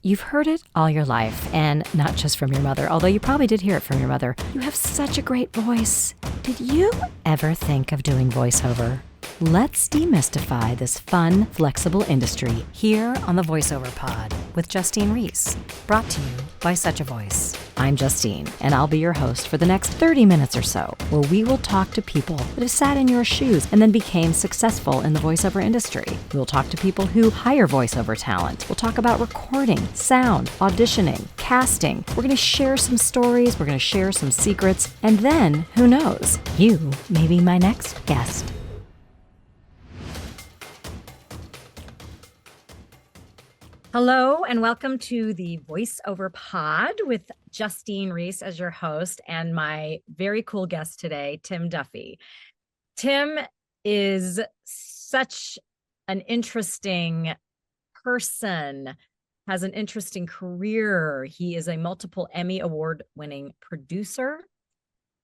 You've heard it all your life, and not just from your mother, although you probably did hear it from your mother. You have such a great voice. Did you ever think of doing voiceover? Let's demystify this fun, flexible industry here on the VoiceOver Pod with Justine Reese, brought to you by Suchavoice. I'm Justine, and I'll be your host for the next 30 minutes or so, where we will talk to people that have sat in your shoes and then became successful in the voiceover industry. We'll talk to people who hire voiceover talent. We'll talk about recording, sound, auditioning, casting. We're going to share some stories, we're going to share some secrets, and then, who knows, you may be my next guest. Hello, and welcome to the VoiceOver Pod with Justine Reese as your host and my very cool guest today, Tim Duffy. Tim is such an interesting person, has an interesting career. He is a multiple Emmy Award-winning producer.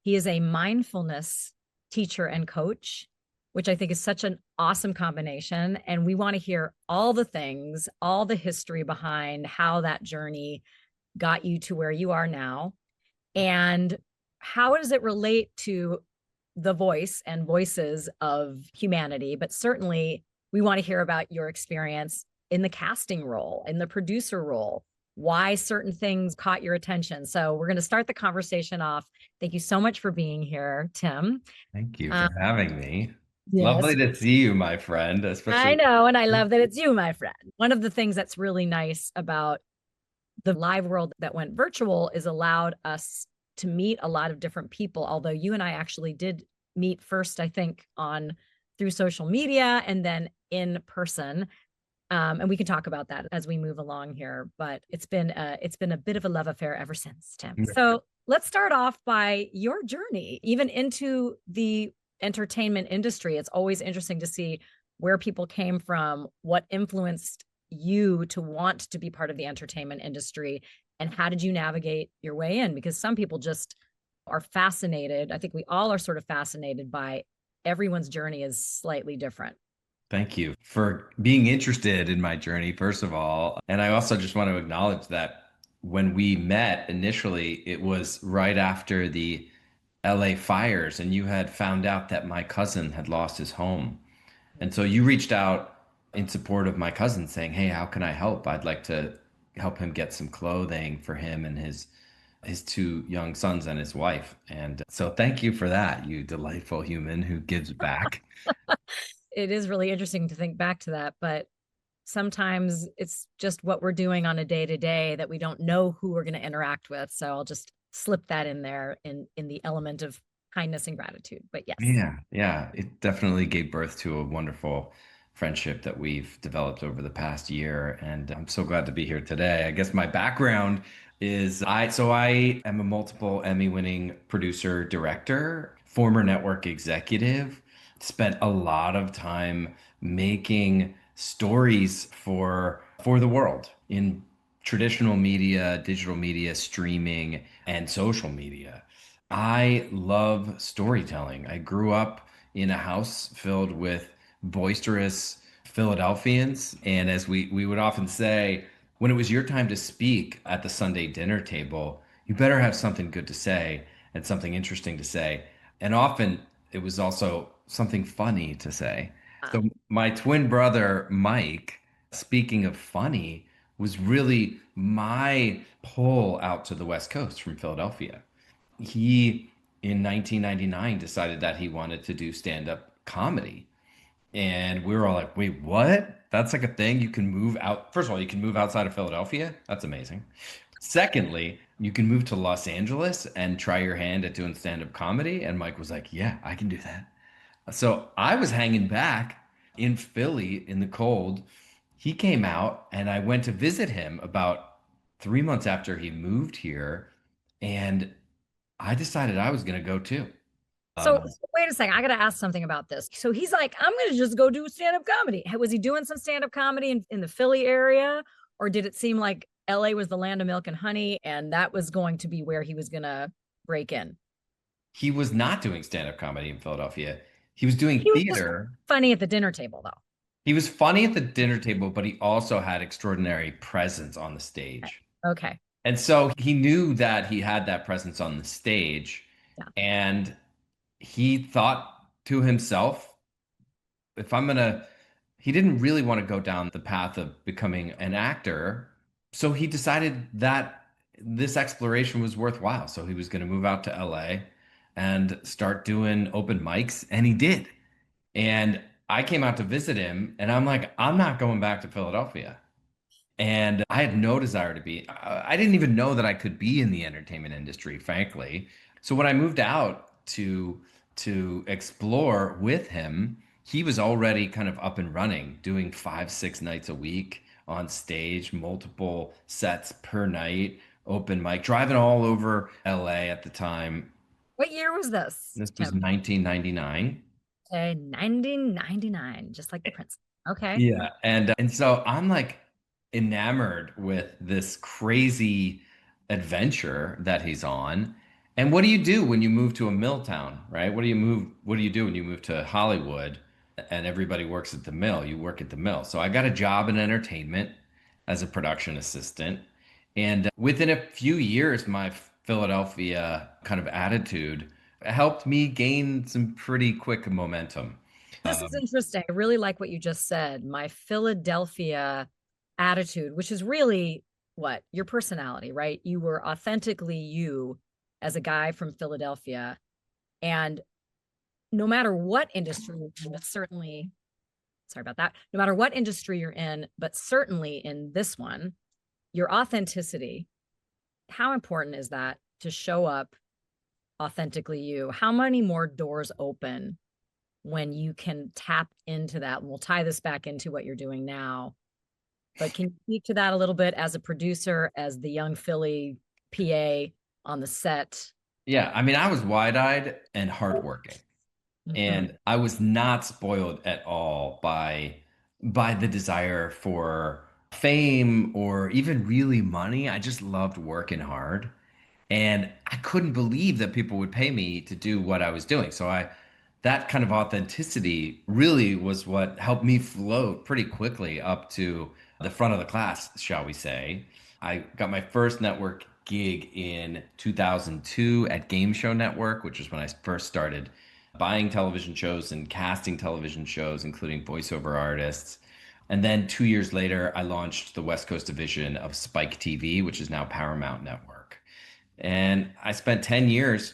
He is a mindfulness teacher and coach, which I think is such an awesome combination. And we want to hear all the things, all the history behind how that journey got you to where you are now. And how does it relate to the voice and voices of humanity? But certainly we want to hear about your experience in the casting role, in the producer role, why certain things caught your attention. So we're going to start the conversation off. Thank you so much for being here, Tim. Thank you for having me. Yes. Lovely to see you, my friend, I especially. know, and I love that it's you, my friend. One of the things that's really nice about the live world that went virtual is allowed us to meet a lot of different people, although you and I actually did meet first, I think, through social media and then in person. And we can talk about that as we move along here, but it's been a bit of a love affair ever since, Tim. So let's start off by your journey, even into the entertainment industry. It's always interesting to see where people came from, what influenced you to want to be part of the entertainment industry, and how did you navigate your way in? Because some people just are fascinated. I think we all are sort of fascinated by everyone's journey is slightly different. Thank you for being interested in my journey, first of all. And I also just want to acknowledge that when we met initially, it was right after the LA fires, and you had found out that my cousin had lost his home. And so you reached out in support of my cousin saying, "Hey, how can I help? I'd like to help him get some clothing for him and his two young sons and his wife." And so thank you for that, you delightful human who gives back. It is really interesting to think back to that, but sometimes it's just what we're doing on a day-to-day that we don't know who we're going to interact with. So I'll just slip that in there in the element of kindness and gratitude. But yes. Yeah. It definitely gave birth to a wonderful friendship that we've developed over the past year. And I'm so glad to be here today. I guess my background is I am a multiple Emmy winning producer, director, former network executive, spent a lot of time making stories for the world in traditional media, digital media, streaming, and social media. I love storytelling. I grew up in a house filled with boisterous Philadelphians. And as we would often say, when it was your time to speak at the Sunday dinner table, you better have something good to say and something interesting to say. And often it was also something funny to say. So my twin brother, Mike, speaking of funny, was really my pull out to the West Coast from Philadelphia. He, in 1999, decided that he wanted to do stand-up comedy. And we were all like, wait, what? That's like a thing? You can move out. First of all, you can move outside of Philadelphia. That's amazing. Secondly, you can move to Los Angeles and try your hand at doing stand-up comedy. And Mike was like, yeah, I can do that. So I was hanging back in Philly in the cold. He came out and I went to visit him about 3 months after he moved here. And I decided I was going to go too. So Um, wait a second, I got to ask something about this. So he's like, I'm going to just go do stand-up comedy. Was he doing some stand-up comedy in the Philly area? Or did it seem like LA was the land of milk and honey and that was going to be where he was going to break in? he was not doing stand-up comedy in Philadelphia. He was doing He was just theater. funny at the dinner table, though. He was funny at the dinner table, but he also had extraordinary presence on the stage. Okay. And so he knew that he had that presence on the stage, Yeah. and he thought to himself, if I'm gonna, he didn't really want to go down the path of becoming an actor. So he decided that this exploration was worthwhile. So he was going to move out to LA and start doing open mics, and he did. And I came out to visit him, and I'm like, I'm not going back to Philadelphia. And I had no desire to be. I didn't even know that I could be in the entertainment industry, frankly. So when I moved out to explore with him, he was already kind of up and running, doing 5, 6 nights a week on stage, multiple sets per night, open mic, driving all over LA at the time. What year was this, This was Tim? 1999. Okay, 1999, just like the prince. Okay. Yeah. And so I'm like enamored with this crazy adventure that he's on. And what do you do when you move to a mill town, right? What do you do when you move to Hollywood and everybody works at the mill? You work at the mill. So I got a job in entertainment as a production assistant. And within a few years, my Philadelphia kind of attitude helped me gain some pretty quick momentum. This is interesting. I really like what you just said. My Philadelphia attitude, which is really what your personality, right? You were authentically you as a guy from Philadelphia. And no matter what industry you're in, but certainly, sorry about that, no matter what industry you're in, but certainly in this one, your authenticity, how important is that to show up authentically you? How many more doors open when you can tap into that? And we'll tie this back into what you're doing now. But can you speak to that a little bit as a producer, as the young Philly PA on the set? Yeah, I mean, I was wide-eyed and hardworking, Mhm. and I was not spoiled at all by the desire for fame or even really money. I just loved working hard. And I couldn't believe that people would pay me to do what I was doing. So that kind of authenticity really was what helped me float pretty quickly up to the front of the class, shall we say. I got my first network gig in 2002 at Game Show Network, which is when I first started buying television shows and casting television shows, including voiceover artists. And then 2 years later, I launched the West Coast division of Spike TV, which is now Paramount Network. And I spent 10 years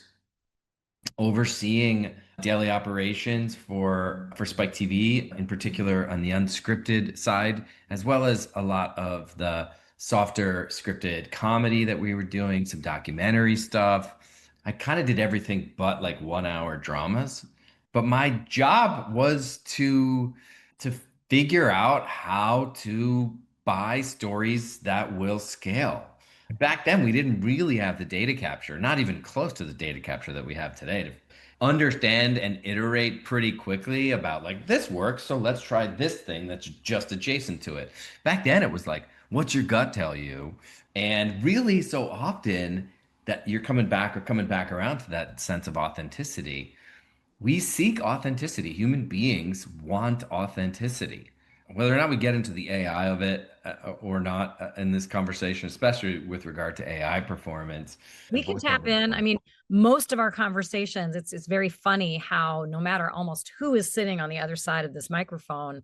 overseeing daily operations for Spike TV, in particular on the unscripted side, as well as a lot of the softer scripted comedy that we were doing, some documentary stuff. I kind of did everything but like 1 hour dramas. But my job was to figure out how to buy stories that will scale. Back then, we didn't really have the data capture, not even close to the data capture that we have today to understand and iterate pretty quickly about like this works, so let's try this thing that's just adjacent to it. Back then, it was like, what's your gut tell you? And really, so often that you're coming back around to that sense of authenticity. We seek authenticity. Human beings want authenticity. Whether or not we get into the AI of it or not in this conversation, especially with regard to AI performance We and can tap voiceover in. I performance. mean, most of our conversations, it's very funny how no matter almost who is sitting on the other side of this microphone,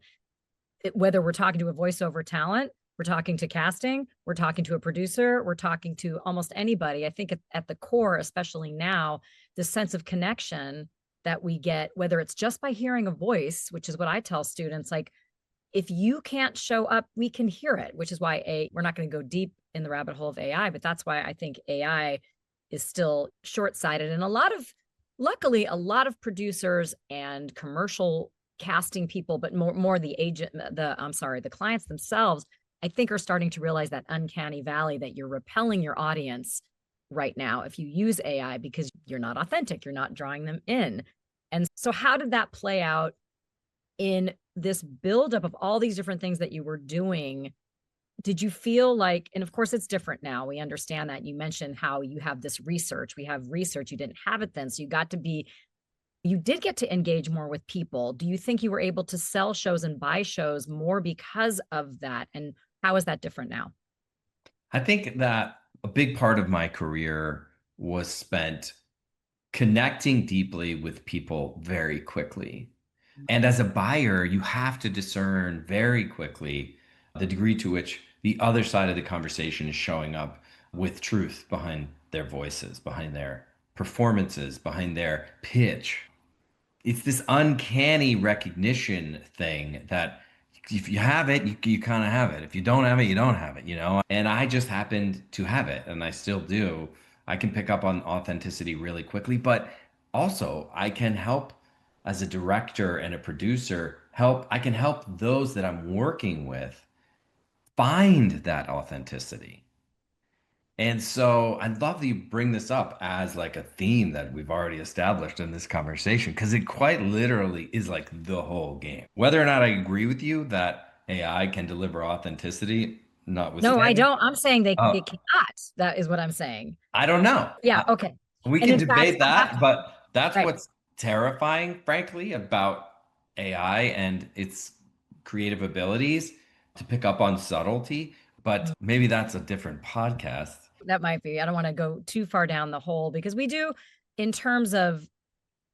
whether we're talking to a voiceover talent, we're talking to casting, we're talking to a producer, we're talking to almost anybody. I think at the core, especially now, the sense of connection that we get, whether it's just by hearing a voice, which is what I tell students, like if you can't show up, we can hear it, which is why we're not going to go deep in the rabbit hole of AI, but that's why I think AI is still short-sighted. And luckily, a lot of producers and commercial casting people, but more the agent, I'm sorry, the clients themselves, I think are starting to realize that uncanny valley that you're repelling your audience right now if you use AI because you're not authentic, you're not drawing them in. And so how did that play out in this buildup of all these different things that you were doing? Did you feel like, and of course it's different now, we understand that. You mentioned how you have this research, we have research, you didn't have it then, so you got to be you did get to engage more with people. Do you think you were able to sell shows and buy shows more because of that? And how is that different now? I think that a big part of my career was spent connecting deeply with people very quickly. And as a buyer, you have to discern very quickly the degree to which the other side of the conversation is showing up with truth behind their voices, behind their performances, behind their pitch. It's this uncanny recognition thing that if you have it, you kind of have it. If you don't have it, you don't have it, you know? And I just happened to have it, and I still do. I can pick up on authenticity really quickly, but also I can help as a director and a producer, I can help those that I'm working with find that authenticity. And so I'd love that you bring this up as like a theme that we've already established in this conversation, because it quite literally is like the whole game. Whether or not I agree with you that AI can deliver authenticity, No, I notwithstanding, don't. I'm saying it oh, cannot. That is what I'm saying. I don't know. Yeah, okay. We And can in fact, debate I have that, to, but that's right. what's terrifying, frankly, about AI and its creative abilities to pick up on subtlety. But maybe that's a different podcast. That might be. I don't want to go too far down the hole because we do, in terms of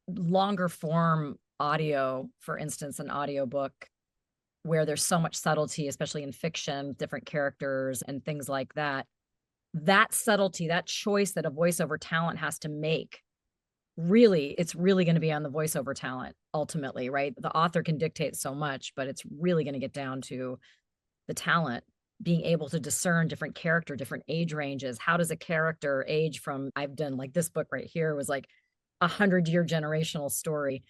longer form audio, for instance, an audiobook where there's so much subtlety, especially in fiction, different characters and things like that. That subtlety, that choice that a voiceover talent has to make, really, it's really going to be on the voiceover talent ultimately, right? The author can dictate so much, but it's really going to get down to the talent being able to discern different character, different age ranges. How does a character age from, I've done like this book right here was like 100-year generational story.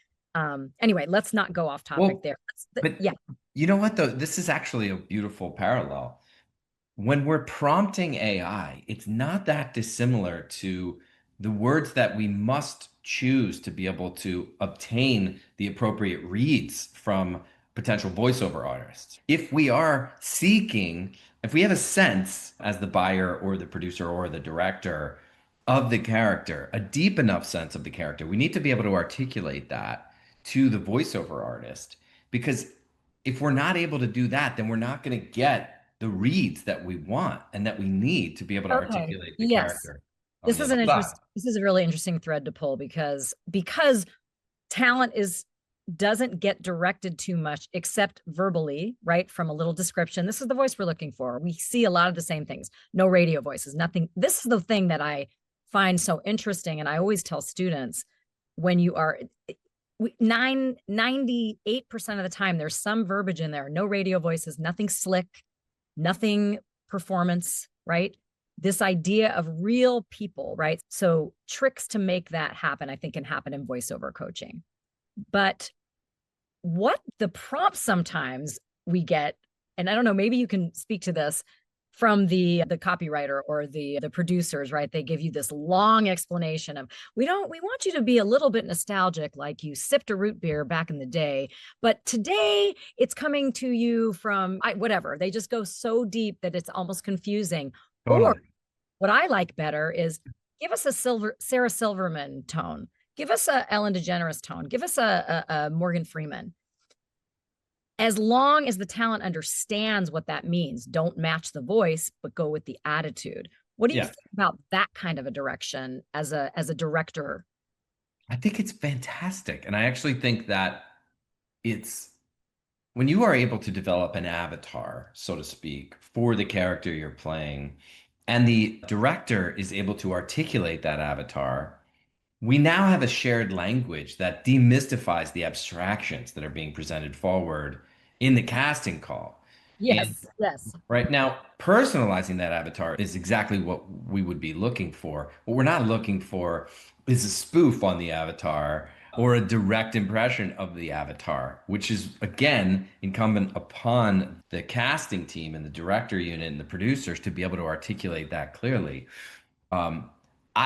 Anyway, let's not go off topic Well, there. but Yeah. you know what, though? This is actually a beautiful parallel. When we're prompting AI, it's not that dissimilar to the words that we must choose to be able to obtain the appropriate reads from potential voiceover artists. If we are seeking, if we have a sense as the buyer or the producer or the director of the character, a deep enough sense of the character, we need to be able to articulate that to the voiceover artist. Because if we're not able to do that, then we're not going to get the reads that we want and that we need to be able to Okay. articulate the Yes. character on the other side. This is a really interesting thread to pull because talent is doesn't get directed too much except verbally, right? From a little description. This is the voice we're looking for. We see a lot of the same things. No radio voices, nothing. This is the thing that I find so interesting. And I always tell students when you are 98% of the time, there's some verbiage in there, no radio voices, nothing slick, nothing performance, right? This idea of real people, right? So tricks to make that happen, I think, can happen in voiceover coaching. But what the prompts sometimes we get, and I don't know, maybe you can speak to this from the copywriter or the producers, right? They give you this long explanation of we want you to be a little bit nostalgic, like you sipped a root beer back in the day, but today it's coming to you from whatever. They just go so deep that it's almost confusing. Or Totally. what I like better is give us a Sarah Silverman tone, give us a Ellen DeGeneres tone, give us a Morgan Freeman. As long as the talent understands what that means, don't match the voice, but go with the attitude. What do you Yeah. think about that kind of a direction as a director? I think it's fantastic. And I actually think that it's when you are able to develop an avatar, so to speak, for the character you're playing, and the director is able to articulate that avatar, we now have a shared language that demystifies the abstractions that are being presented forward in the casting call. And Yes, yes. right now, personalizing that avatar is exactly what we would be looking for. What we're not looking for is a spoof on the avatar or a direct impression of the avatar, which is, again, incumbent upon the casting team and the director unit and the producers to be able to articulate that clearly. Um,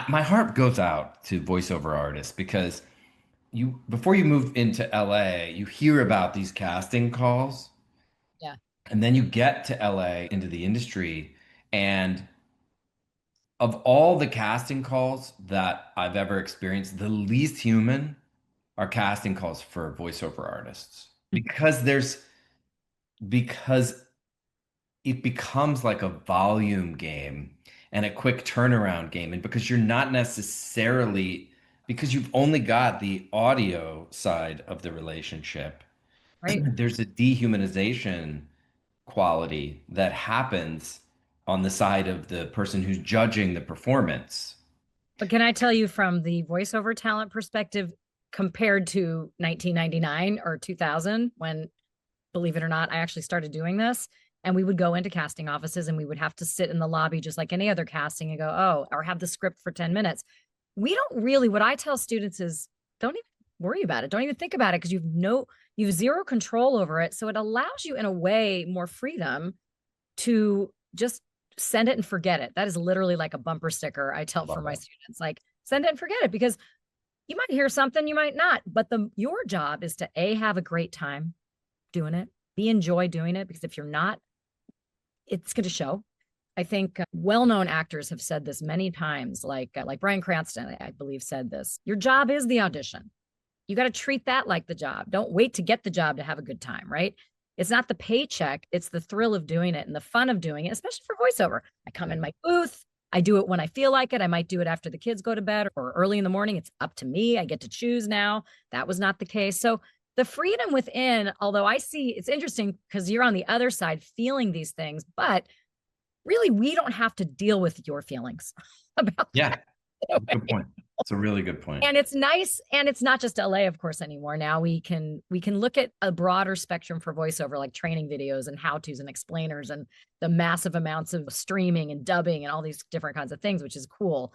my heart goes out to voiceover artists because before you move into LA, you hear about these casting calls, Yeah. and then you get to LA into the industry, and of all the casting calls that I've ever experienced, the least human our casting calls for voiceover artists because it becomes like a volume game and a quick turnaround game. And because you're not necessarily, because you've only got the audio side of the relationship, Right. there's a dehumanization quality that happens on the side of the person who's judging the performance. But can I tell you from the voiceover talent perspective, compared to 1999 or 2000, when, believe it or not, I actually started doing this, and we would go into casting offices and we would have to sit in the lobby just like any other casting and go, oh, or have the script for 10 minutes. We don't really, what I tell students is don't even worry about it. Don't even think about it because you've zero control over it. So it allows you in a way more freedom to just send it and forget it. That is literally like a bumper sticker I tell for my students, like send it and forget it, because you might hear something, you might not, but your job is to have a great time doing it, enjoy doing it, because if you're not, it's going to show. I think well-known actors have said this many times, like Bryan Cranston, I believe, said this. Your job is the audition. You got to treat that like the job. Don't wait to get the job to have a good time, right? It's not the paycheck. It's the thrill of doing it and the fun of doing it, especially for voiceover. I come in my booth. I do it when I feel like it. I might do it after the kids go to bed or early in the morning. It's up to me. I get to choose now. That was not the case. So the freedom within, although I see it's interesting because you're on the other side feeling these things, but really we don't have to deal with your feelings about Yeah, that. good point. It's a really good point. And it's nice, and it's not just LA, of course, anymore. Now we can look at a broader spectrum for voiceover, like training videos and how-tos and explainers and the massive amounts of streaming and dubbing and all these different kinds of things, which is cool.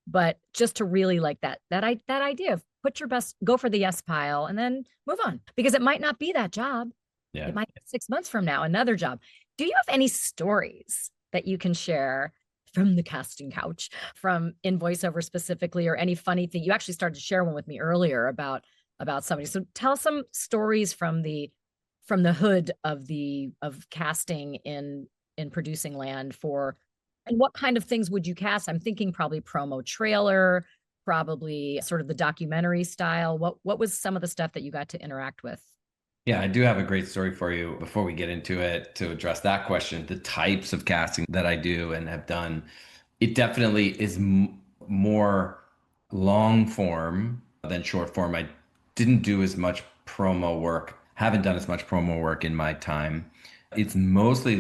But just to really like that idea of put your best, go for the yes pile, and then move on, because it might not be that job. Yeah. It might be 6 months from now, another job. Do you have any stories that you can share from the casting couch, from in voiceover specifically, or any funny thing? You actually started to share one with me earlier about somebody. So tell some stories from the hood of casting in producing land for, and what kind of things would you cast? I'm thinking probably promo trailer, probably sort of the documentary style. What was some of the stuff that you got to interact with? Yeah, I do have a great story for you before we get into it to address that question. The types of casting that I do and have done, it definitely is more long form than short form. I didn't do as much promo work, haven't done as much promo work in my time. It's mostly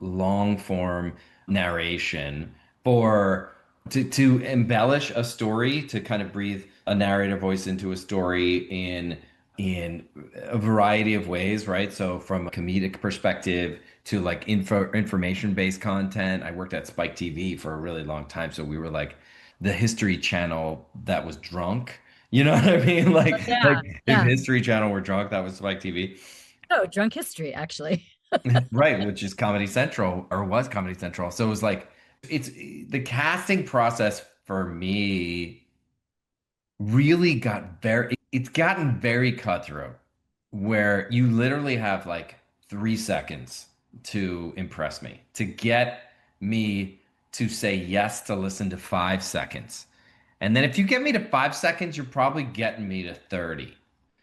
long form narration for to embellish a story, to kind of breathe a narrator voice into a story in a variety of ways, right? So from a comedic perspective to like information based content. I worked at Spike TV for a really long time, so we were like the History Channel that was drunk. You know what I mean? Yeah, If yeah. History Channel were drunk, that was Spike TV. Oh, drunk history, actually. Right, which is Comedy Central, or was Comedy Central. So it was like it's the casting process for me really it's gotten very cutthroat, where you literally have like 3 seconds to impress me, to get me to say yes, to listen to 5 seconds. And then if you get me to 5 seconds, you're probably getting me to 30.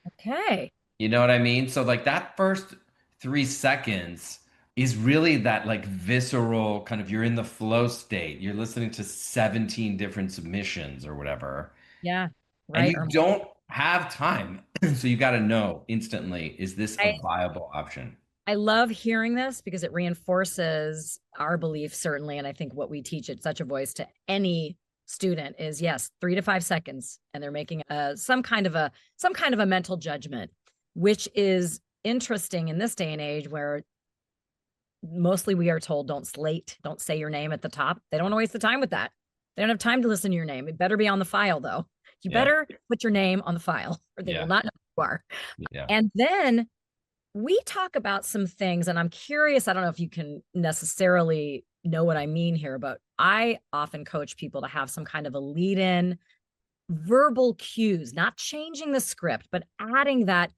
Okay. You know what I mean? So like that first 3 seconds is really that like visceral kind of, you're in the flow state. You're listening to 17 different submissions or whatever, Yeah. and Right. you Or don't have time. So you got to know instantly, is this a I, viable option? I love hearing this because it reinforces our belief, certainly. And I think what we teach at Such a Voice to any student is, yes, 3 to 5 seconds. And they're making some kind of a mental judgment, which is interesting in this day and age where mostly we are told don't say your name at the top. They don't want to waste the time with that. They don't have time to listen to your name. It better be on the file, though. You Yeah. better put your name on the file or they Yeah. will not know who you are. Yeah. And then we talk about some things, and I'm curious, I don't know if you can necessarily know what I mean here, but I often coach people to have some kind of a lead in verbal cues, not changing the script, but adding that,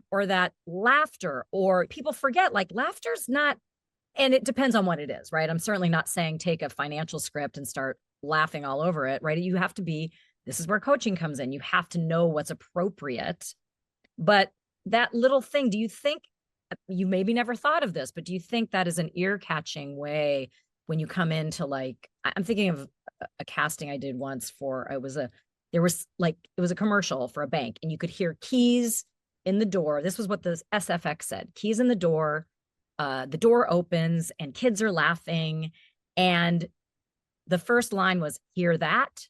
or that laughter, or people forget, like laughter's not, and it depends on what it is, right? I'm certainly not saying take a financial script and start laughing all over it, right? You have to be this is where coaching comes in. You have to know what's appropriate. But that little thing, do you think, you maybe never thought of this, but do you think that is an ear catching way when you come into, like, I'm thinking of a casting I did once for, there was like, it was a commercial for a bank and you could hear keys in the door. This was what the SFX said, keys in the door opens and kids are laughing. And the first line was, hear that.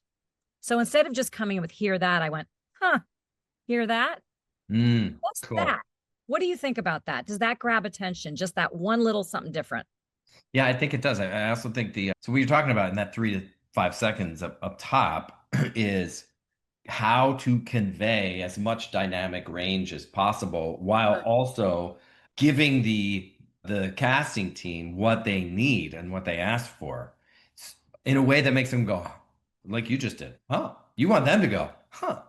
So instead of just coming in with hear that, I went, huh, hear that? What's Cool. that? What do you think about that? Does that grab attention? Just that one little something different? Yeah, I think it does. I also think so what you're talking about in that 3 to 5 seconds up top is how to convey as much dynamic range as possible while also giving the casting team what they need and what they ask for in a way that makes them go, like you just did. Huh? You want them to go, huh?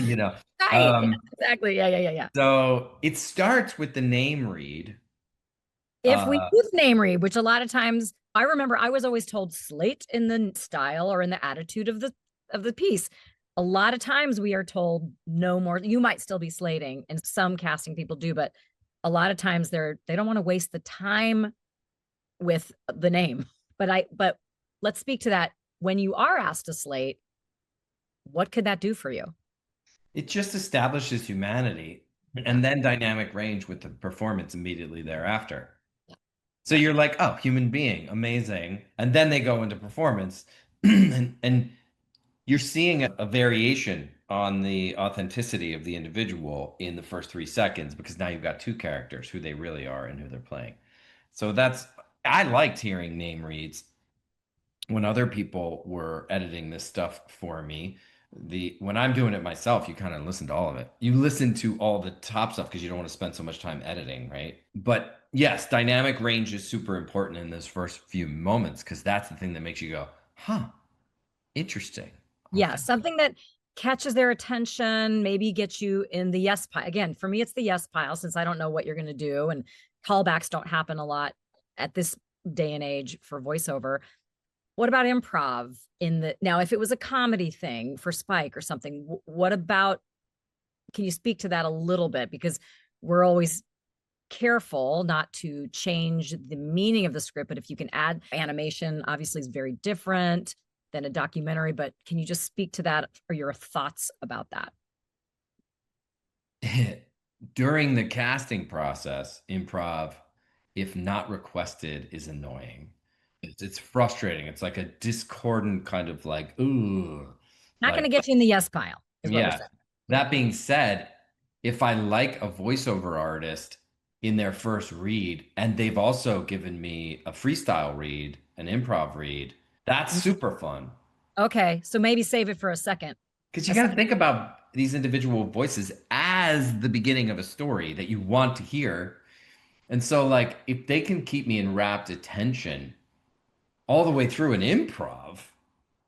You know. Right. Yeah, Um, exactly. Yeah. so it starts with the name read. If we Uh, use name read, which a lot of times I remember I was always told slate in the style or in the attitude of the piece. A lot of times we are told no more. You might still be slating, and some casting people do, but a lot of times they don't want to waste the time with the name. But let's speak to that. When you are asked to slate, what could that do for you? it just establishes humanity Yeah. and then dynamic range with the performance immediately thereafter. Yeah. So you're like, oh, human being, amazing. And then they go into performance and you're seeing a variation on the authenticity of the individual in the first 3 seconds because now you've got two characters, who they really are and who they're playing. So I liked hearing name reads when other people were editing this stuff for me. When I'm doing it myself, you kind of listen to all of it. You listen to all the top stuff because you don't want to spend so much time editing, right? But yes, dynamic range is super important in those first few moments because that's the thing that makes you go, huh, interesting. Yeah, Okay. something that catches their attention, maybe gets you in the yes pile. Again, for me, it's the yes pile since I don't know what you're going to do. And callbacks don't happen a lot at this day and age for voiceover. What about improv now, if it was a comedy thing for Spike or something, what about, can you speak to that a little bit? Because we're always careful not to change the meaning of the script, but if you can add animation, obviously is very different than a documentary, but can you just speak to that or your thoughts about that? During the casting process, improv, if not requested, is annoying. It's frustrating. It's like a discordant kind of like, ooh, Not going like, to get you in the yes pile is what we're yeah. saying. That being said, if I like a voiceover artist in their first read, and they've also given me a freestyle read, an improv read, that's super fun. Okay, so maybe save it for a second. Because you A got to second. think about these individual voices as the beginning of a story that you want to hear. And so, like, if they can keep me in rapt attention all the way through an improv,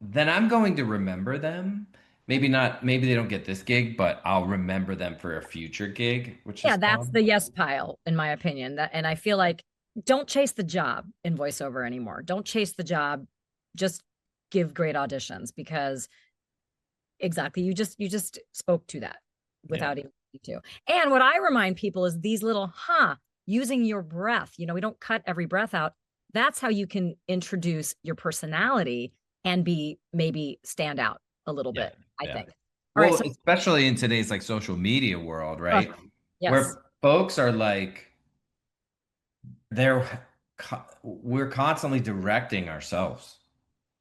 then I'm going to remember them. Maybe not, maybe they don't get this gig, but I'll remember them for a future gig, which is Yeah, that's fun. the yes pile, in my opinion. And I feel like don't chase the job in voiceover anymore. Don't chase the job. Just give great auditions because exactly, you just spoke to that Yeah. without even to. And what I remind people is these little using your breath. We don't cut every breath out. That's how you can introduce your personality and be maybe stand out a little Yeah. bit, I Yeah. think. All right, Well, so especially in today's like social media world, uh, right? yes. Where folks are like, they're, we're constantly directing ourselves.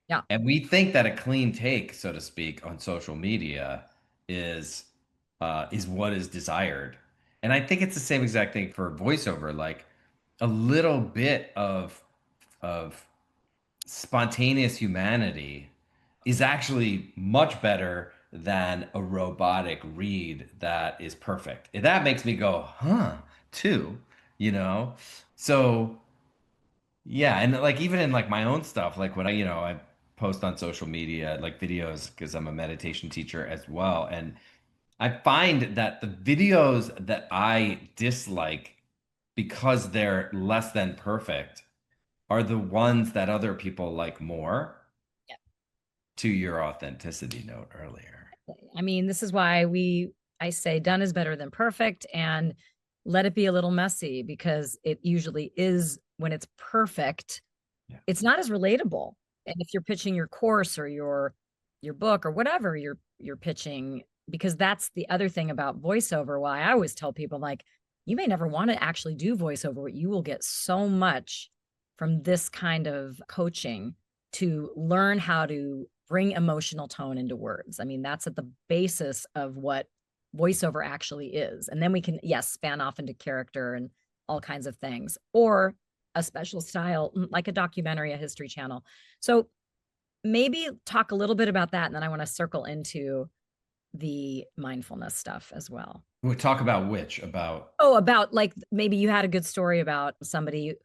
Yeah. And we think that a clean take, so to speak, on social media is is what is desired. And I think it's the same exact thing for voiceover. Like a little bit of spontaneous humanity is actually much better than a robotic read that is perfect. And that makes me go, huh, too, you know? So yeah, and like even in like my own stuff, like when I post on social media like videos because I'm a meditation teacher as well, and I find that the videos that I dislike because they're less than perfect are the ones that other people like more to your authenticity note earlier. I mean, this is why I say done is better than perfect, and let it be a little messy, because it usually is. When it's perfect, Yeah. it's not as relatable. And if you're pitching your course or your book or whatever you're pitching, because that's the other thing about voiceover. Why I always tell people, like, you may never want to actually do voiceover, but you will get so much from this kind of coaching to learn how to bring emotional tone into words. I mean, that's at the basis of what voiceover actually is. And then we can, yes, span off into character and all kinds of things, or a special style, like a documentary, a history channel. So maybe talk a little bit about that. And then I want to circle into the mindfulness stuff as well. We talk about which? About Oh, about like maybe you had a good story about somebody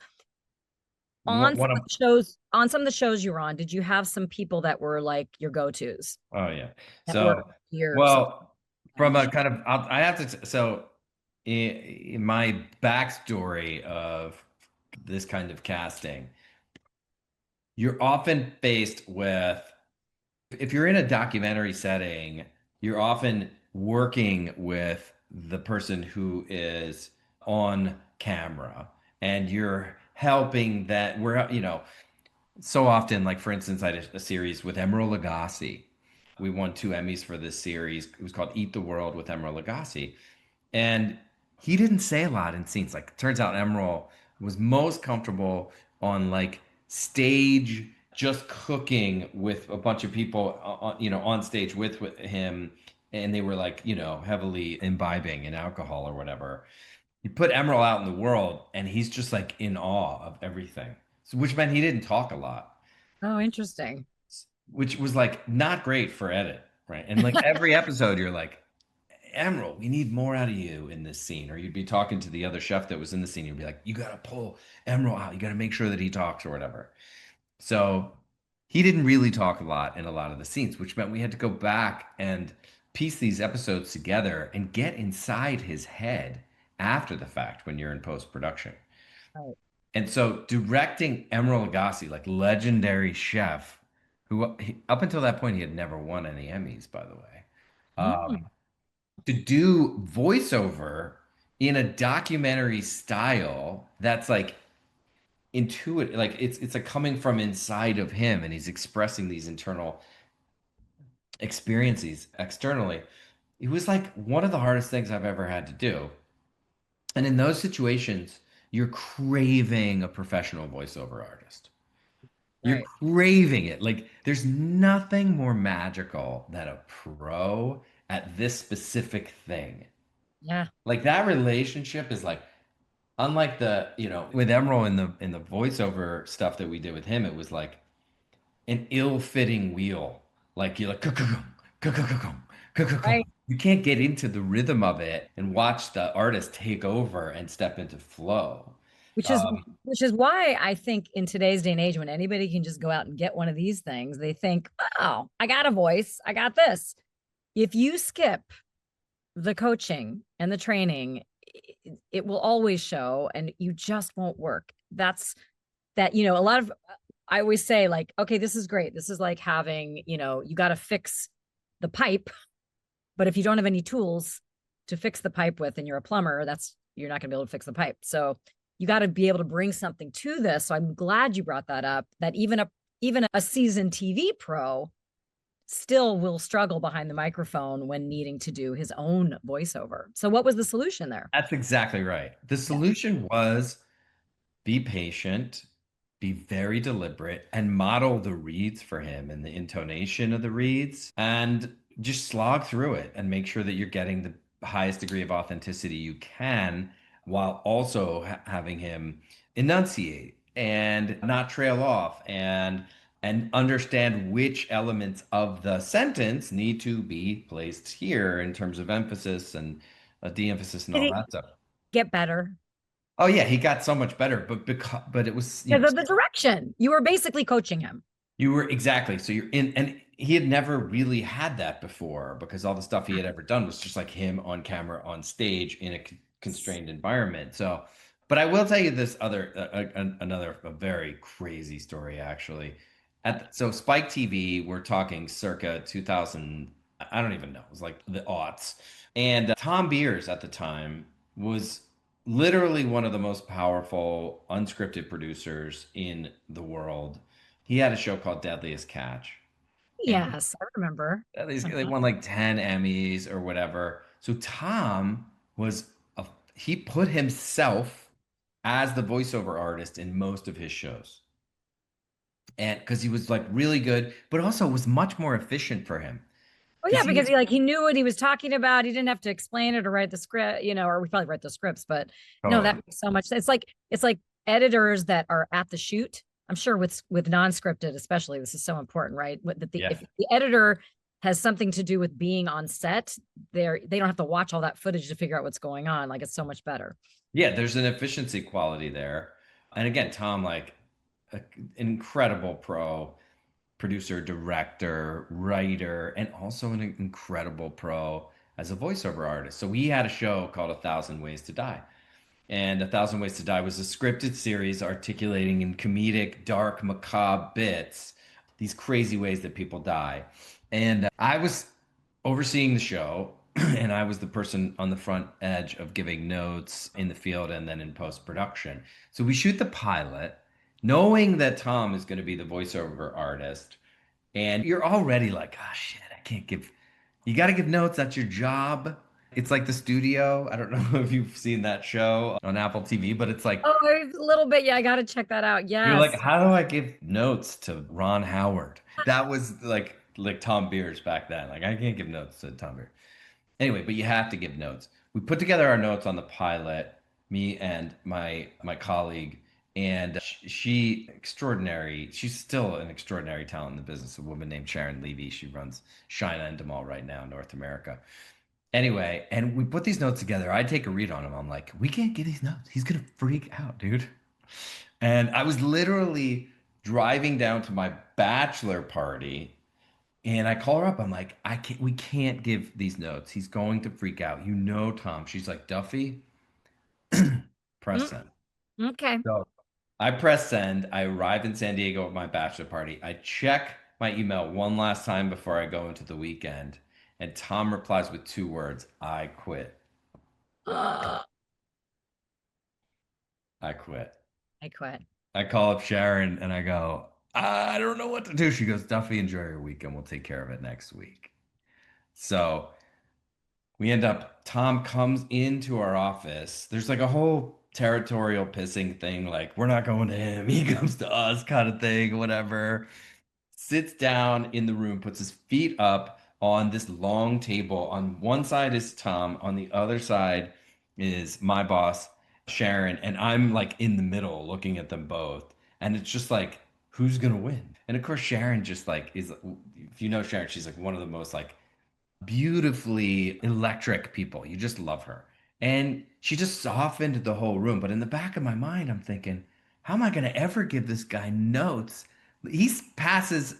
on some one of of, the shows, on some of the shows you were on. Did you have some people that were like your go-tos oh yeah. that were So, years of well, on from the a show? kind of, I have to, so in my backstory of this kind of casting, you're often faced with, if you're in a documentary setting, you're often working with the person who is on camera and you're helping that we're, so often, like for instance, I did a series with Emeril Lagasse. We won 2 Emmys for this series. It was called Eat the World with Emeril Lagasse. And he didn't say a lot in scenes. Like, it turns out Emeril was most comfortable on like stage, just cooking with a bunch of people, on stage with him, and they were like, heavily imbibing in alcohol or whatever. You put Emeril out in the world, and he's just like in awe of everything. So, which meant he didn't talk a lot, Oh, interesting. which was like not great for edit, right? And like every episode, you're like, Emerald, we need more out of you in this scene. Or you'd be talking to the other chef that was in the scene. You'd be like, you got to pull Emerald out. You got to make sure that he talks or whatever. So he didn't really talk a lot in a lot of the scenes, which meant we had to go back and piece these episodes together and get inside his head after the fact when you're in post production. Right. And so directing Emeril Lagasse, like legendary chef, who up until that point he had never won any Emmys, by the way. Mm, To do voiceover in a documentary style that's like intuitive, like it's like coming from inside of him and he's expressing these internal experiences externally. It was like one of the hardest things I've ever had to do. And in those situations, you're craving a professional voiceover artist. You're right. craving it. Like there's nothing more magical than a pro at this specific thing. Yeah. Like that relationship is like unlike the, with Emerald in the voiceover stuff that we did with him, it was like an ill-fitting wheel. Like you're like "Cuh-cuh-cum, cuh-cuh-cuh-cum, cuh-cuh-cum." Right. You can't get into the rhythm of it and watch the artist take over and step into flow. which is Um, which is why I think in today's day and age, when anybody can just go out and get one of these things, they think, oh, I got a voice, I got this. If you skip the coaching and the training, it will always show and you just won't work. That's that, a lot of, I always say, like, okay, this is great, this is like having, you got to fix the pipe, but if you don't have any tools to fix the pipe with and you're a plumber, that's, you're not going to be able to fix the pipe. So you got to be able to bring something to this. So I'm glad you brought that up, that even a seasoned TV pro still will struggle behind the microphone when needing to do his own voiceover. So what was the solution there? that's exactly right. The Yeah. solution was be patient, be very deliberate, and model the reads for him and the intonation of the reads, and just slog through it and make sure that you're getting the highest degree of authenticity you can while also having him enunciate and not trail off and understand which elements of the sentence need to be placed here in terms of emphasis and de-emphasis and Did all it that stuff. get better? Oh yeah, he got so much better, but it was, Because of the direction. You were basically coaching him. you were exactly. So you're in, and he had never really had that before because all the stuff he had ever done was just like him on camera, on stage in a constrained environment. So, but I will tell you this other, another a very crazy story actually. So Spike TV, we're talking circa 2000. I don't even know. It was like the aughts. And Tom Beers at the time was literally one of the most powerful unscripted producers in the world. He had a show called Deadliest Catch. And Yes, I remember. they Uh-huh. won like 10 Emmys or whatever. So Tom was he put himself as the voiceover artist in most of his shows. And because he was like really good, but also it was much more efficient for him. Oh yeah, Because he because was he knew what he was talking about. He didn't have to explain it or write the script, or we probably write the scripts, but no, that totally. makes so much sense. It's like editors that are at the shoot. I'm sure with non-scripted, especially, this is so important, right? That Yeah. if the editor has something to do with being on set, they don't have to watch all that footage to figure out what's going on. Like it's so much better. Yeah, there's an efficiency quality there. And again, Tom, like an incredible pro producer, director, writer, and also an incredible pro as a voiceover artist. So he had a show called A Thousand Ways to Die. And A Thousand Ways to Die was a scripted series articulating in comedic, dark, macabre bits these crazy ways that people die. And I was overseeing the show, and I was the person on the front edge of giving notes in the field and then in post production. So we shoot the pilot, knowing that Tom is going to be the voiceover artist. And you're already like, oh shit, I can't give, you got to give notes. That's your job. It's like the studio. I don't know if you've seen that show on Apple TV, but it's like, Oh, a little bit. Yeah, I got to check that out. you're like, Yes. how do I give notes to Ron Howard? That was like Tom Beers back then. Like I can't give notes to Tom Beers. Anyway, but you have to give notes. We put together our notes on the pilot, me and my colleague, and she extraordinary. She's still an extraordinary talent in the business. A woman named Sharon Levy. She runs Shine Endemol right now in North America. Anyway, and we put these notes together. I take a read on them. I'm like, we can't get these notes. He's gonna freak out, dude. And I was literally driving down to my bachelor party and I call her up. I'm like, I can't, we can't give these notes. He's going to freak out. You know, Tom. She's like, Duffy, press Mm, send. okay. So I press send. I arrive in San Diego at my bachelor party. I check my email one last time before I go into the weekend. And Tom replies with two words, I quit. I I quit. quit. I call up Sharon and I go, I don't know what to do. She goes, Duffy, enjoy your weekend. We'll take care of it next week. So we end up, Tom comes into our office. There's like a whole territorial pissing thing, like, we're not going to him. He comes to us, kind of thing, whatever. Sits down in the room, puts his feet up on this long table. On one side is Tom, on the other side is my boss, Sharon, and I'm like in the middle looking at them both. And it's just like, who's gonna win? And of course, Sharon just like is, if you know Sharon, she's like one of the most like beautifully electric people. You just love her. And she just softened the whole room. But in the back of my mind, I'm thinking, how am I going to ever give this guy notes? He passes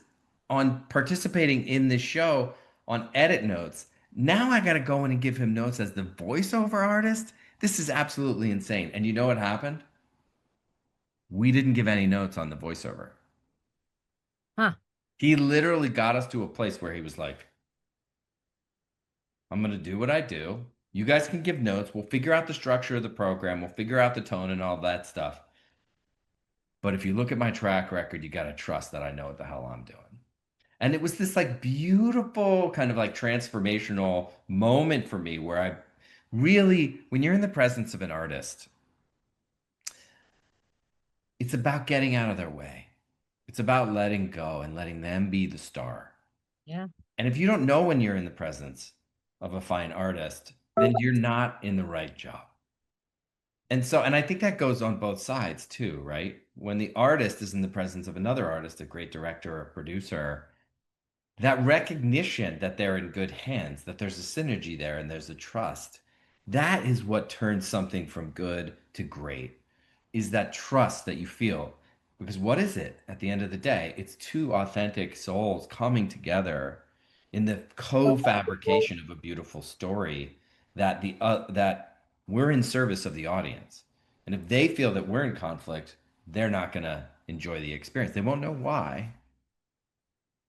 on participating in this show on edit notes. Now I got to go in and give him notes as the voiceover artist. This is absolutely insane. And you know what happened? We didn't give any notes on the voiceover. Huh. He literally got us to a place where he was like, I'm going to do what I do. You guys can give notes. We'll figure out the structure of the program. We'll figure out the tone and all that stuff. But if you look at my track record, you got to trust that I know what the hell I'm doing. And it was this like beautiful kind of like transformational moment for me where I really, when you're in the presence of an artist, it's about getting out of their way. It's about letting go and letting them be the star. Yeah. And if you don't know when you're in the presence of a fine artist, then you're not in the right job. And so, and I think that goes on both sides too, right? When the artist is in the presence of another artist, a great director or producer, that recognition that they're in good hands, that there's a synergy there and there's a trust, that is what turns something from good to great, is that trust that you feel. Because what is it at the end of the day? It's two authentic souls coming together in the co-fabrication of a beautiful story that that we're in service of the audience. And if they feel that we're in conflict, they're not going to enjoy the experience. They won't know why,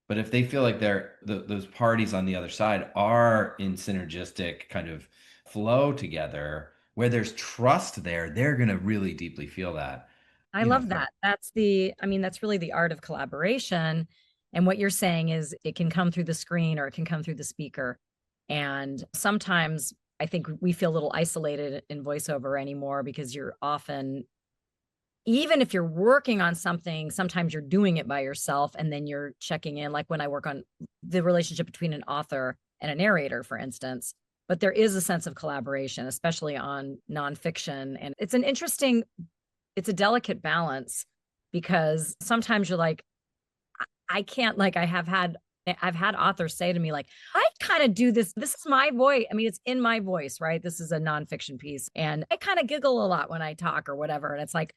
But if they feel like those parties on the other side are in synergistic kind of flow together, where there's trust there, they're going to really deeply feel that. I You know, love that. That's really the art of collaboration. And what you're saying is it can come through the screen or it can come through the speaker. And sometimes I think we feel a little isolated in voiceover anymore because you're often, even if you're working on something, sometimes you're doing it by yourself and then you're checking in, like when I work on the relationship between an author and a narrator, for instance. But there is a sense of collaboration, especially on nonfiction. And it's a delicate balance because sometimes you're like, I can't, like, I've had authors say to me, like, I kind of do this. This is my voice. I mean, it's in my voice, right? This is a nonfiction piece. And I kind of giggle a lot when I talk or whatever. And it's like,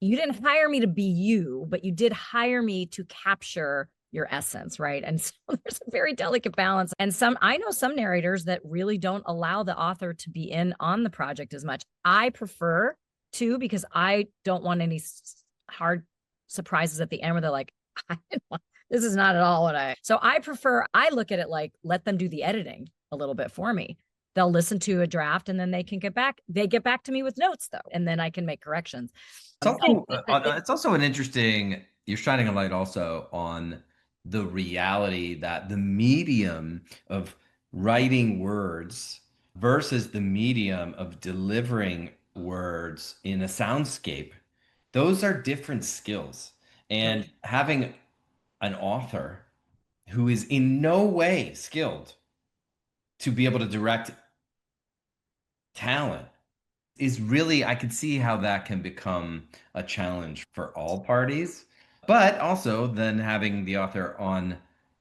you didn't hire me to be you, but you did hire me to capture your essence, right? And so there's a very delicate balance. And I know some narrators that really don't allow the author to be in on the project as much. I prefer to, because I don't want any hard surprises at the end where they're like, I didn't want, this is not at all what so I look at it like, let them do the editing a little bit for me. They'll listen to a draft and then they get back to me with notes though, and then I can make corrections. it's also an interesting, you're shining a light also on the reality that the medium of writing words versus the medium of delivering words in a soundscape, those are different skills. And having an author who is in no way skilled to be able to direct talent is really, I could see how that can become a challenge for all parties. But also then having the author on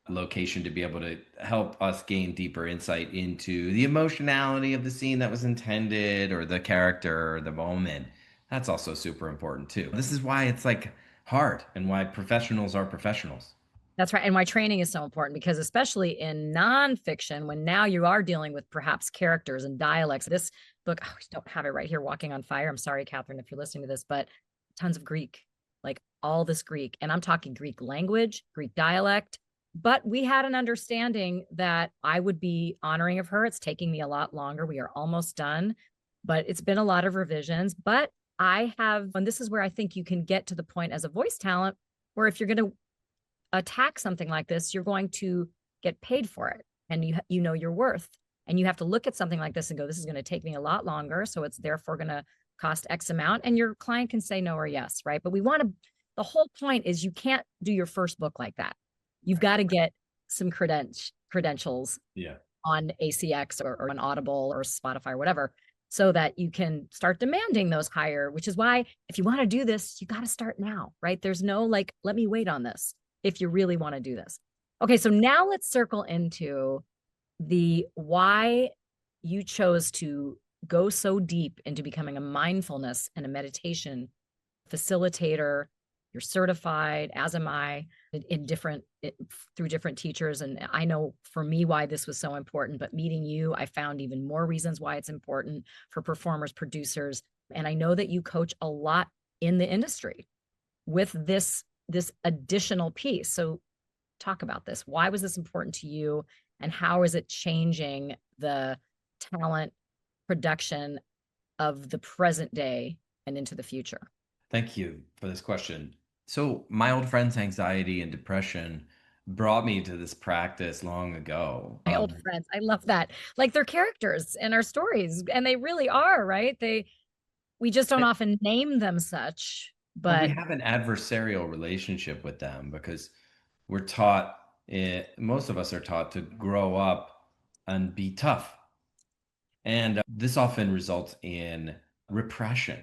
location to be able to help us gain deeper insight into the emotionality of the scene that was intended or the character or the moment. That's also super important too. This is why it's like hard and why professionals are professionals. That's right. And why training is so important, because especially in nonfiction, when now you are dealing with perhaps characters and dialects, this book, I don't have it right here, Walking on Fire. I'm sorry, Catherine, if you're listening to this, but tons of Greek, like all this Greek. And I'm talking Greek language, Greek dialect. But we had an understanding that I would be honoring of her. It's taking me a lot longer. We are almost done, but it's been a lot of revisions. But and this is where I think you can get to the point as a voice talent, where if you're going to attack something like this, you're going to get paid for it, and you know your worth, and you have to look at something like this and go, this is going to take me a lot longer, so it's therefore going to cost X amount, and your client can say no or yes, right? But the whole point is you can't do your first book like that. You've got to get some credentials on ACX or on Audible or Spotify or whatever, so that you can start demanding those higher, which is why if you want to do this, you got to start now, right? There's no like, let me wait on this if you really want to do this. Okay, so now let's circle into the why you chose to go so deep into becoming a mindfulness and a meditation facilitator. You're certified, as am I, through different teachers. And I know for me why this was so important, but meeting you, I found even more reasons why it's important for performers, producers. And I know that you coach a lot in the industry with this additional piece. So talk about this. Why was this important to you, and how is it changing the talent production of the present day and into the future? Thank you for this question. So my old friend's anxiety and depression brought me to this practice long ago. My old friends, I love that. Like, they're characters in our stories, and they really are, right? We just don't often name them such. Well, we But have an adversarial relationship with them because we're taught, most of us are taught to grow up and be tough. And this often results in repression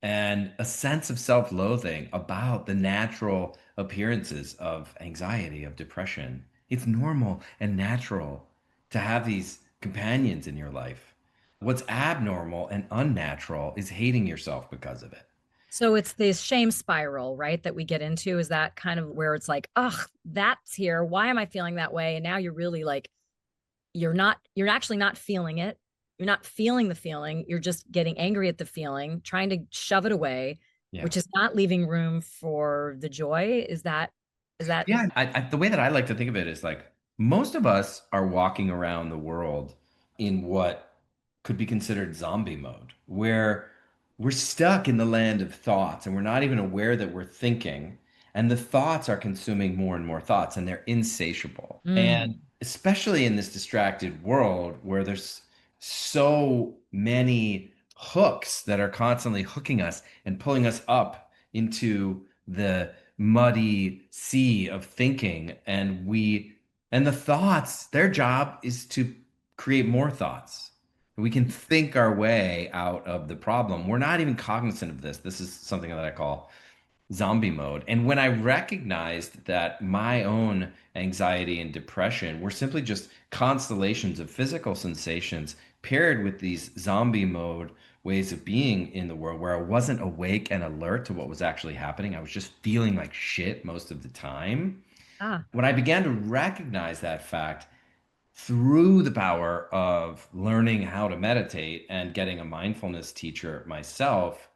and a sense of self-loathing about the natural appearances of anxiety, of depression. It's normal and natural to have these companions in your life. What's abnormal and unnatural is hating yourself because of it. so it's this shame spiral, right? That we get into. Is that kind of where it's like, ugh, that's here. Why am I feeling that way? And now you're really like, you're actually not feeling it. You're not feeling the feeling. You're just getting angry at the feeling, trying to shove it away, Yeah. which is not leaving room for the joy. Is that Is that Yeah, the way that I like to think of it is like most of us are walking around the world in what could be considered zombie mode, where we're stuck in the land of thoughts and we're not even aware that we're thinking. And the thoughts are consuming more and more thoughts and they're insatiable. And Mm. especially in this distracted world where there's so many hooks that are constantly hooking us and pulling us up into the muddy sea of thinking and the thoughts, their job is to create more thoughts. We can think our way out of the problem. We're not even cognizant of this. This is something that I call zombie mode. And when I recognized that my own anxiety and depression were simply just constellations of physical sensations paired with these zombie mode ways of being in the world where I wasn't awake and alert to what was actually happening, I was just feeling like shit most of the time. Ah, When I began to recognize that fact through the power of learning how to meditate and getting a mindfulness teacher myself,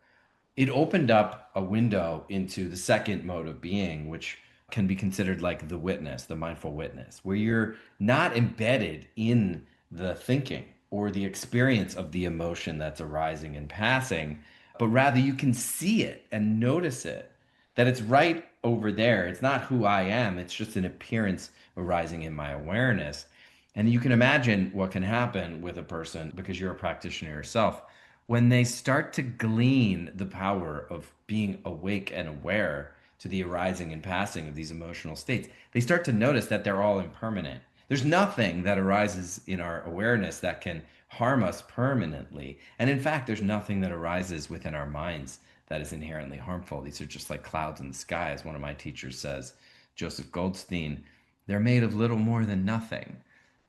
it opened up a window into the second mode of being, which can be considered like the witness, the mindful witness, where you're not embedded in the thinking or the experience of the emotion that's arising and passing, but rather you can see it and notice it, that it's right over there. It's not who I am, it's just an appearance arising in my awareness. And you can imagine what can happen with a person because you're a practitioner yourself when they start to glean the power of being awake and aware to the arising and passing of these emotional states, they start to notice that they're all impermanent. There's nothing that arises in our awareness that can harm us permanently. And in fact, there's nothing that arises within our minds that is inherently harmful. These are just like clouds in the sky, as one of my teachers says, Joseph Goldstein. They're made of little more than nothing.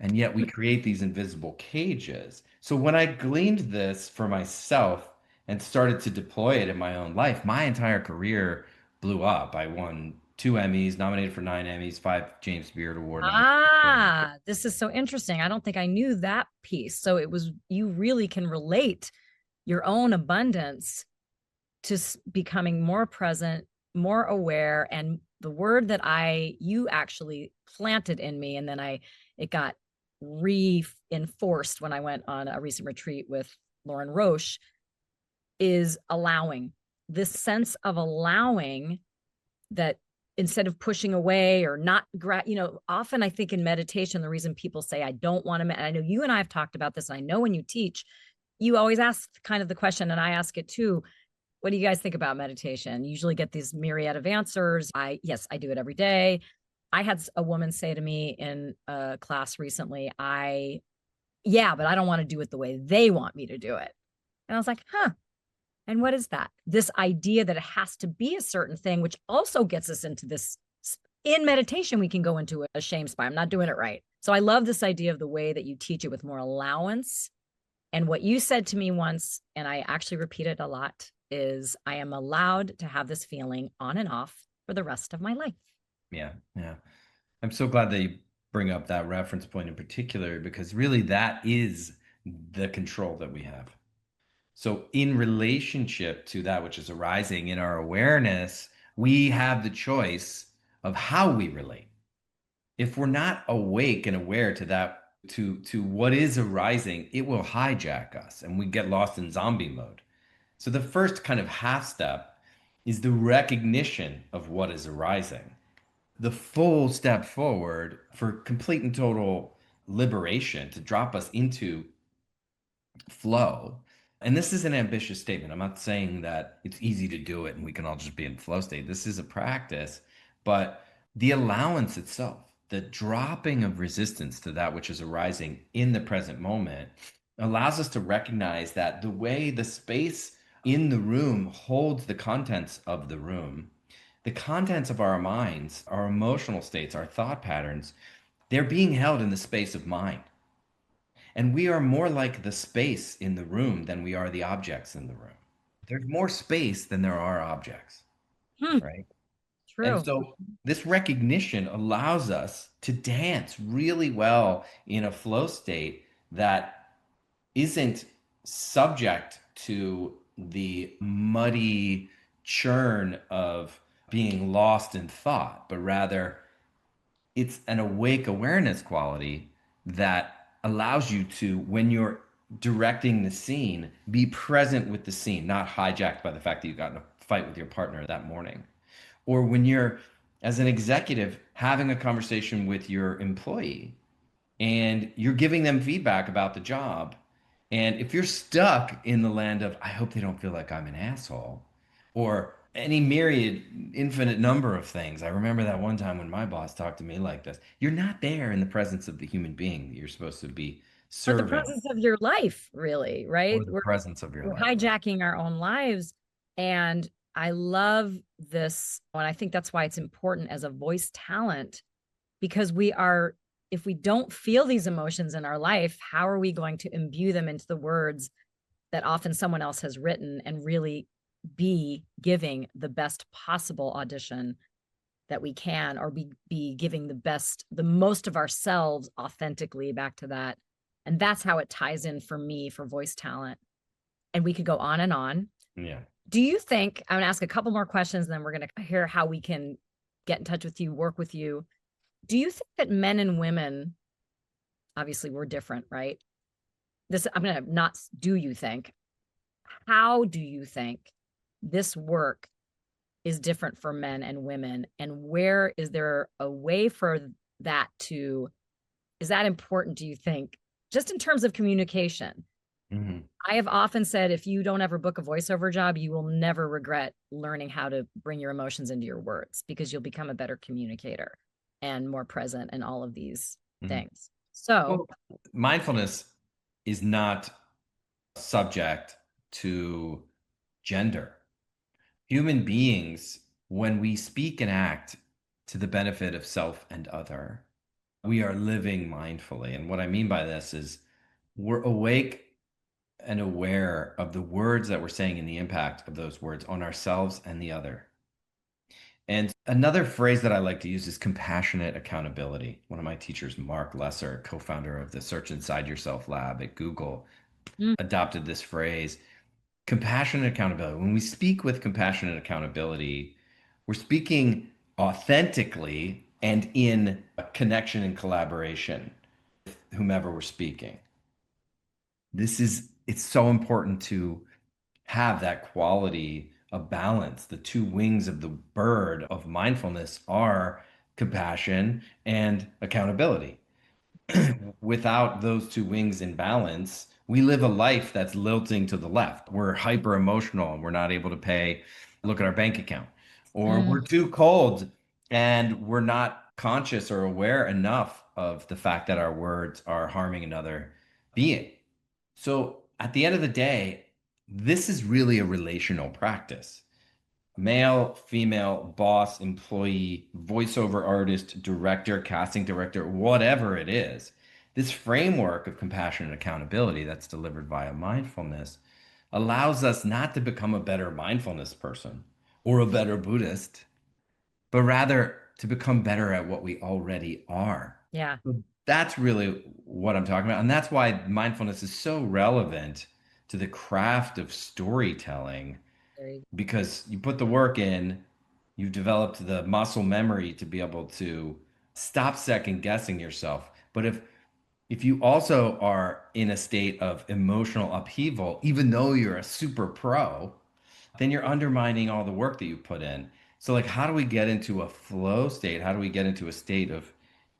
And yet we create these invisible cages. So when I gleaned this for myself and started to deploy it in my own life, my entire career blew up. I won 2 Emmys, nominated for 9 Emmys, 5 James Beard Award nominations. this is so interesting. I don't think I knew that piece. So it was, you really can relate your own abundance to becoming more present, more aware. And the word that you actually planted in me, and then it got reinforced when I went on a recent retreat with Lauren Roche, is allowing. This sense of allowing, that instead of pushing away or not, often I think in meditation, the reason people say, I don't want to, I know you and I have talked about this. And I know when you teach, you always ask kind of the question, and I ask it too. What do you guys think about meditation? You usually get these myriad of answers. Yes, I do it every day. I had a woman say to me in a class recently, yeah, but I don't want to do it the way they want me to do it. And I was like, huh. And what is that? This idea that it has to be a certain thing, which also gets us into this. In meditation, we can go into a shame spot. I'm not doing it right. So I love this idea of the way that you teach it with more allowance. And what you said to me once, and I actually repeat it a lot, is I am allowed to have this feeling on and off for the rest of my life. Yeah, yeah. I'm so glad that you bring up that reference point in particular because really that is the control that we have. So, in relationship to that which is arising in our awareness, we have the choice of how we relate. If we're not awake and aware to that, to what is arising, it will hijack us and we get lost in zombie mode. So, the first kind of half step is the recognition of what is arising. The full step forward for complete and total liberation to drop us into flow. And this is an ambitious statement. I'm not saying that it's easy to do it and we can all just be in flow state. This is a practice, but the allowance itself, the dropping of resistance to that which is arising in the present moment, allows us to recognize that the way the space in the room holds the contents of the room, the contents of our minds, our emotional states, our thought patterns, they're being held in the space of mind. And we are more like the space in the room than we are the objects in the room. There's more space than there are objects, Hmm, right? And true. so this recognition allows us to dance really well in a flow state that isn't subject to the muddy churn of being lost in thought, but rather it's an awake awareness quality that allows you to, when you're directing the scene, be present with the scene, not hijacked by the fact that you got in a fight with your partner that morning. Or when you're, as an executive, having a conversation with your employee and you're giving them feedback about the job. And if you're stuck in the land of, I hope they don't feel like I'm an asshole, or any myriad, infinite number of things. I remember that one time when my boss talked to me like this. You're not there in the presence of the human being that you're supposed to be Or the serving, presence of your life, really, right? or the presence of your We're life. hijacking our own lives. And I love this. And I think that's why it's important as a voice talent, because if we don't feel these emotions in our life, how are we going to imbue them into the words that often someone else has written and really be giving the best possible audition that we can, or be giving the most of ourselves authentically back to that. And that's how it ties in for me for voice talent. And we could go on and on. Yeah. Do you think, I'm gonna ask a couple more questions and then we're gonna hear how we can get in touch with you, work with you. Do you think that men and women, obviously we're different, right? I'm gonna not, do you think, how do you think this work is different for men and women? And where is there a way for that to, is that important, do you think, just in terms of communication? Hmm. I have often said, if you don't ever book a voiceover job, you will never regret learning how to bring your emotions into your words, because you'll become a better communicator and more present and all of these Hmm. things. So, Well, mindfulness is not subject to gender. Human beings, when we speak and act to the benefit of self and other, we are living mindfully. And what I mean by this is we're awake and aware of the words that we're saying and the impact of those words on ourselves and the other. And another phrase that I like to use is compassionate accountability. One of my teachers, Mark Lesser, co-founder of the Search Inside Yourself lab at Google, mm, adopted this phrase, compassionate accountability. When we speak with compassionate accountability, we're speaking authentically and in a connection and collaboration with whomever we're speaking. It's so important to have that quality of balance. The two wings of the bird of mindfulness are compassion and accountability. Without those two wings in balance, we live a life that's lilting to the left. We're hyper emotional and we're not able to look at our bank account, or we're mm, too cold and we're not conscious or aware enough of the fact that our words are harming another being. So at the end of the day, this is really a relational practice. Male, female, boss, employee, voiceover artist, director, casting director, whatever it is. This framework of compassion and accountability that's delivered via mindfulness allows us not to become a better mindfulness person or a better Buddhist, but rather to become better at what we already are. yeah. So that's really what I'm talking about. And that's why mindfulness is so relevant to the craft of storytelling, Very, because you put the work in, you've developed the muscle memory to be able to stop second guessing yourself. But if you also are in a state of emotional upheaval, even though you're a super pro, then you're undermining all the work that you put in. So, like, how do we get into a flow state? How do we get into a state of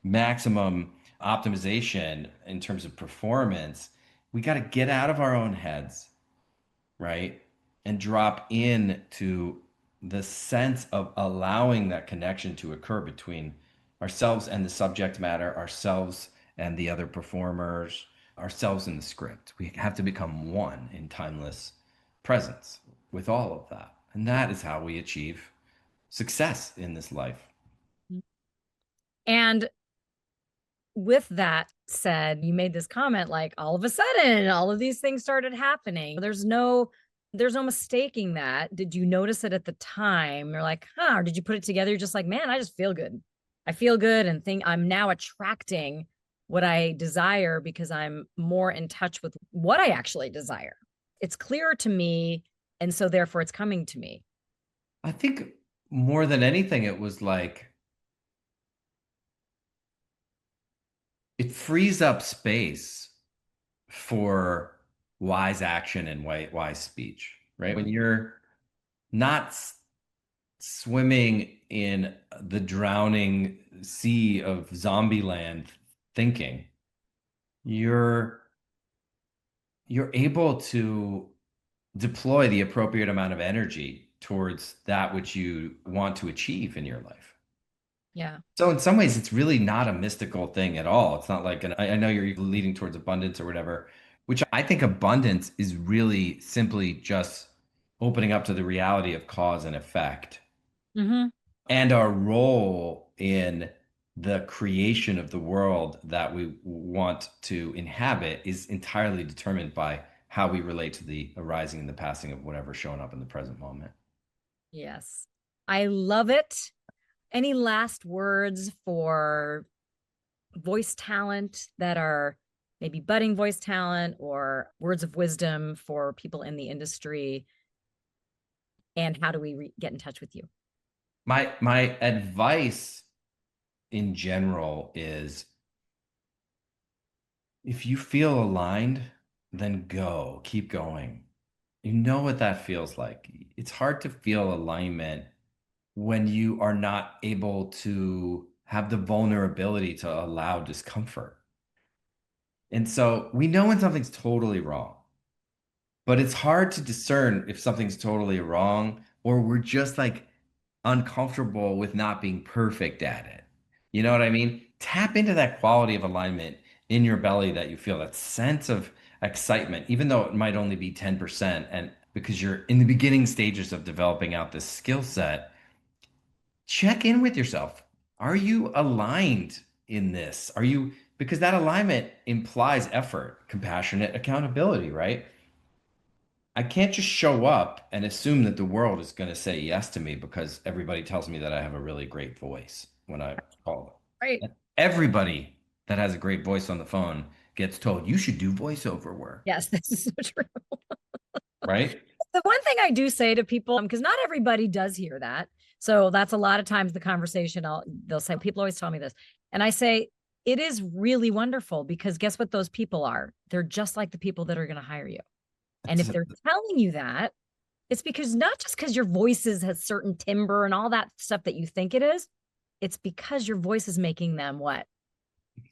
maximum optimization in terms of performance? We got to get out of our own heads, right? And drop into the sense of allowing that connection to occur between ourselves and the subject matter, ourselves and the other performers, ourselves and the script. We have to become one in timeless presence with all of that. And that is how we achieve success in this life. and with that said, you made this comment like all of a sudden all of these things started happening. There's no mistaking that. Did you notice it at the time? You're like, huh, or did you put it together? You're just like, man, I just feel good. I feel good and think I'm now attracting what I desire because I'm more in touch with what I actually desire. It's clearer to me. And so therefore it's coming to me. I think more than anything, it was like it frees up space for wise action and wise speech, right? When you're not swimming in the drowning sea of zombie land thinking, you're you're able to deploy the appropriate amount of energy towards that which you want to achieve in your life. Yeah. So in some ways, it's really not a mystical thing at all. It's not like I know you're leading towards abundance or whatever, which I think abundance is really simply just opening up to the reality of cause and effect Mm-hmm. and our role in the creation of the world that we want to inhabit is entirely determined by how we relate to the arising and the passing of whatever's showing up in the present moment. Yes. I love it. Any last words for voice talent that are maybe budding voice talent, or words of wisdom for people in the industry? And how do we get in touch with you? My advice in general is if you feel aligned, then go, keep going. You know what that feels like. It's hard to feel alignment when you are not able to have the vulnerability to allow discomfort. And so we know when something's totally wrong, but it's hard to discern if something's totally wrong or we're just like uncomfortable with not being perfect at it. You know what I mean? Tap into that quality of alignment in your belly that you feel, that sense of excitement, even though it might only be 10%. And because you're in the beginning stages of developing out this skill set, check in with yourself. Are you aligned in this? Are you, because that alignment implies effort, compassionate accountability, right? I can't just show up and assume that the world is going to say yes to me because everybody tells me that I have a really great voice when I call Right. them. Everybody that has a great voice on the phone gets told you should do voiceover work, Yes, this is so true. right? The one thing I do say to people, because not everybody does hear that. So that's a lot of times the conversation they'll say, people always tell me this. And I say, it is really wonderful because guess what those people are? They're just like the people that are going to hire you. And if they're telling you that, it's because not just because your voice has certain timbre and all that stuff that you think it is, it's because your voice is making them what?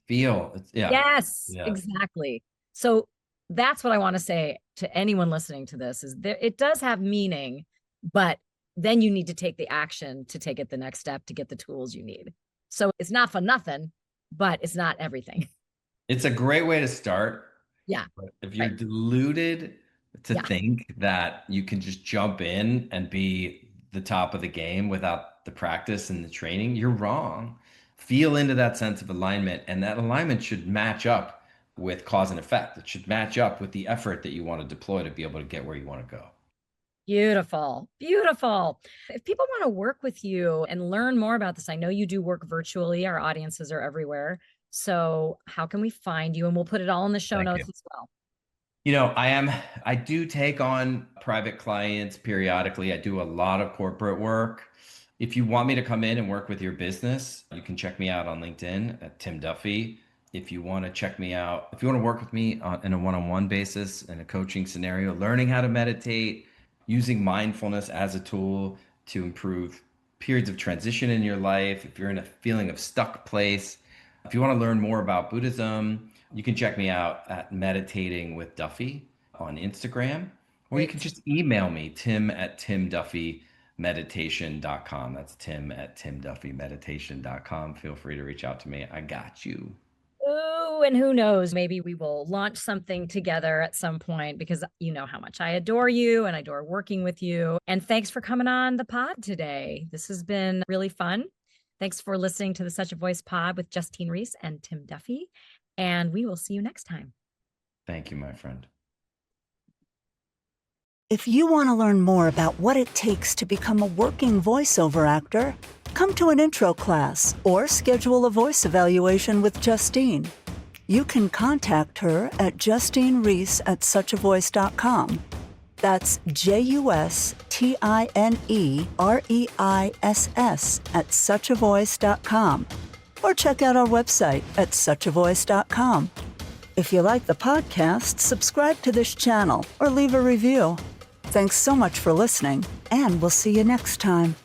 Feel, yeah, Yes, yeah. exactly. So that's what I want to say to anyone listening to this is there, it does have meaning, but then you need to take the action to take it the next step to get the tools you need. So it's not for nothing, but it's not everything. It's a great way to start. Yeah. But if you're Right. deluded to Yeah. think that you can just jump in and be the top of the game without the practice and the training, you're wrong. Feel into that sense of alignment, and that alignment should match up with cause and effect. It should match up with the effort that you want to deploy to be able to get where you want to go. Beautiful. Beautiful. If people want to work with you and learn more about this, I know you do work virtually. Our audiences are everywhere. So how can we find you? And we'll put it all in the show Thank you. notes as well. I do take on private clients periodically. I do a lot of corporate work. If you want me to come in and work with your business, you can check me out on LinkedIn at Tim Duffy. If you want to check me out, if you want to work with me in a one-on-one basis in a coaching scenario, learning how to meditate, using mindfulness as a tool to improve periods of transition in your life, if you're in a feeling of stuck place, if you want to learn more about Buddhism, you can check me out at Meditating with Duffy on Instagram, or you can Great. just email me, tim@timduffymeditation.com. That's tim@timduffymeditation.com. Feel free to reach out to me. I got you. Oh, and who knows, maybe we will launch something together at some point because you know how much I adore you and I adore working with you. And thanks for coming on the pod today. This has been really fun. Thanks for listening to the Such a Voice pod with Justine Reese and Tim Duffy. And we will see you next time. Thank you, my friend. If you want to learn more about what it takes to become a working voiceover actor, come to an intro class or schedule a voice evaluation with Justine. You can contact her at justinereese@suchavoice.com. That's JUSTINEREISS at suchavoice.com. Or check out our website at suchavoice.com. If you like the podcast, subscribe to this channel or leave a review. Thanks so much for listening, and we'll see you next time.